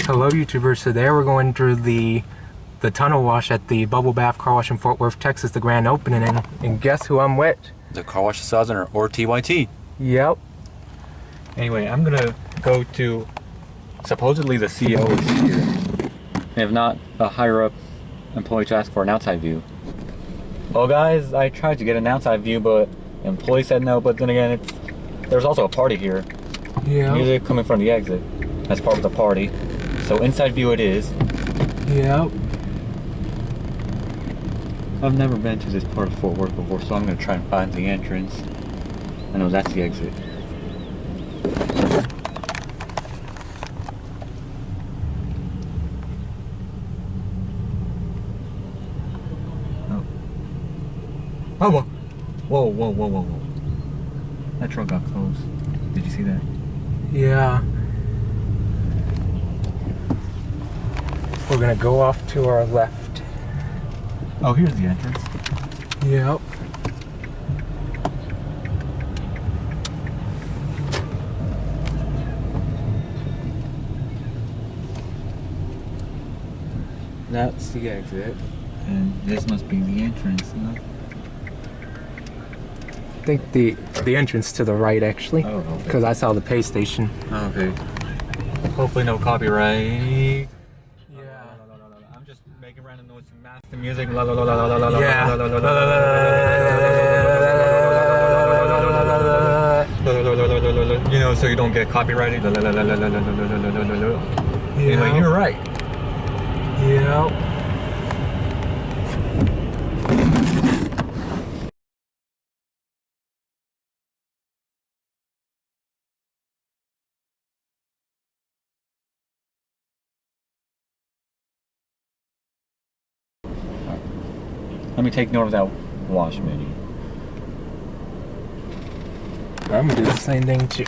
Hello YouTubers, today we're going through the tunnel wash at the Bubble Bath Car Wash in Fort Worth, Texas, the grand opening, and guess who I'm with? The Car Wash 1000 or TYT. Yep. Anyway, I'm gonna go to supposedly the CEO is here. If not, a higher up employee to ask for an outside view. Well guys, I tried to get an outside view, but the employee said no, but then again, there's also a party here. Yeah. Music coming from the exit. That's part of the party. So inside view it is. Yep. I've never been to this part of Fort Worth before, so I'm gonna try and find the entrance. I know that's the exit. Oh. Oh, whoa, whoa, whoa, whoa, whoa. That truck got close. Did you see that? Yeah. We're gonna go off to our left. Oh, here's the entrance. Yep. That's the exit. And this must be the entrance, huh? I think the entrance to the right, actually. Oh, okay. Because I saw the pay station. Okay. Hopefully no copyright. I'm just making random noise to mask the music. Yeah. You know, so you don't get copyrighted. Anyway, you're right. Yep. Let me take note of that wash menu. I'm gonna do the same thing too.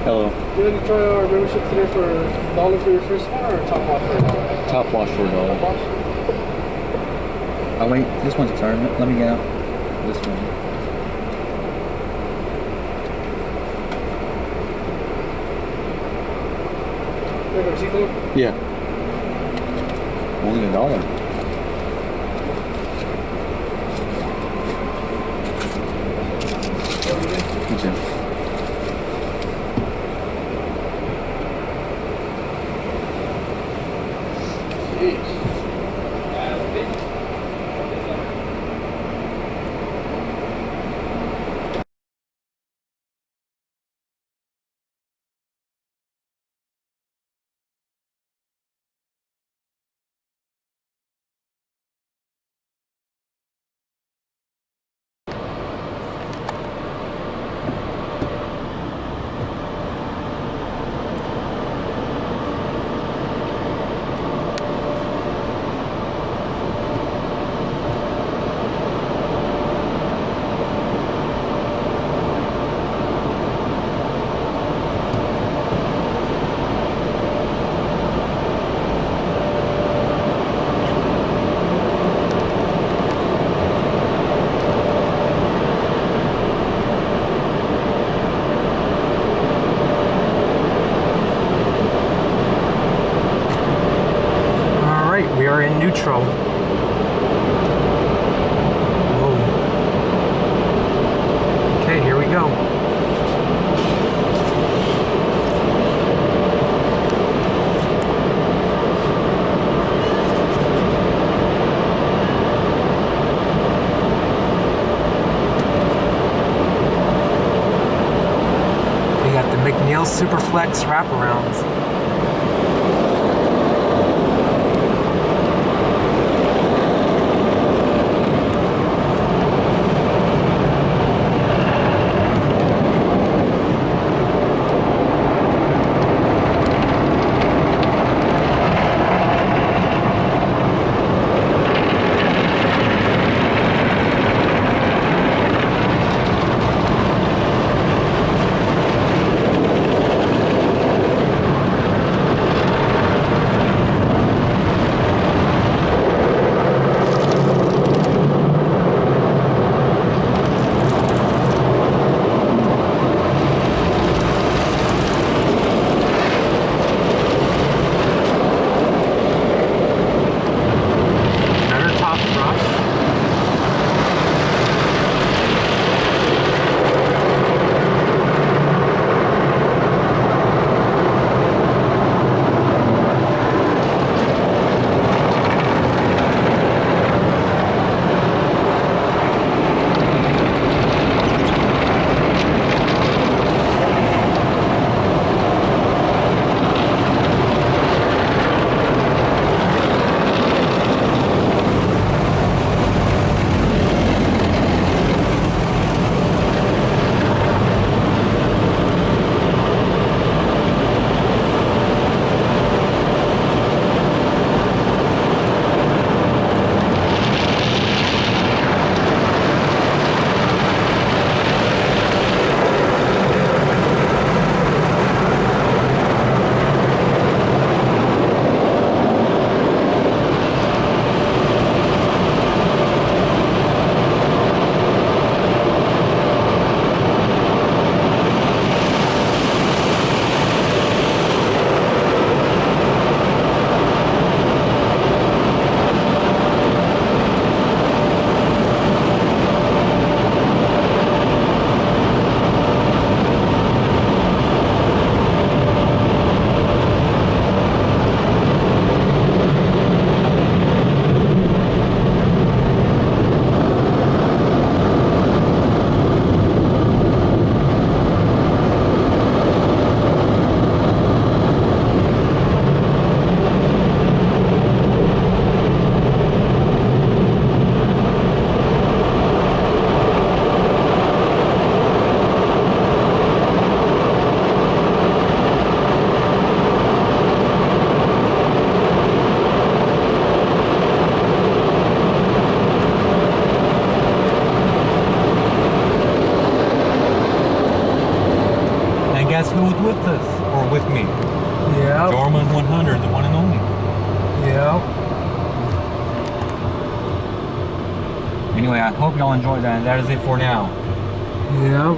Hello. You want to try our membership today for $1 for your first one or top wash for $1? Top wash for $1. Wash? Oh wait, this one's expired. Let me get out this one. You have a receipt though? Yeah. Only $1. Okay. We are in neutral. Whoa. Okay, here we go. We got the Macneil Superflex wraparounds. owner, the one and only. Yeah. Anyway, I hope y'all enjoyed that. That is it for now. Yeah.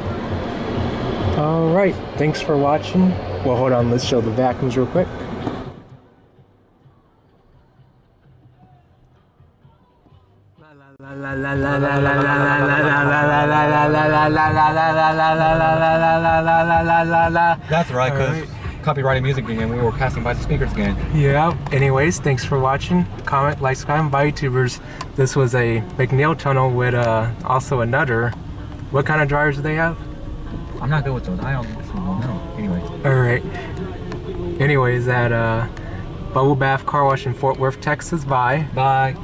All right. Thanks for watching. Well, hold on. Let's show the vacuums real quick. That's right, because copyrighted music again. We were passing by the speakers again. Yeah. Anyways, thanks for watching. Comment, like, subscribe, bye, YouTubers. This was a Macneil tunnel with also another. What kind of dryers do they have? I'm not good with those. I don't know. Anyway. All right. Anyways, at Bubble Bath Car Wash in Fort Worth, Texas. Bye. Bye.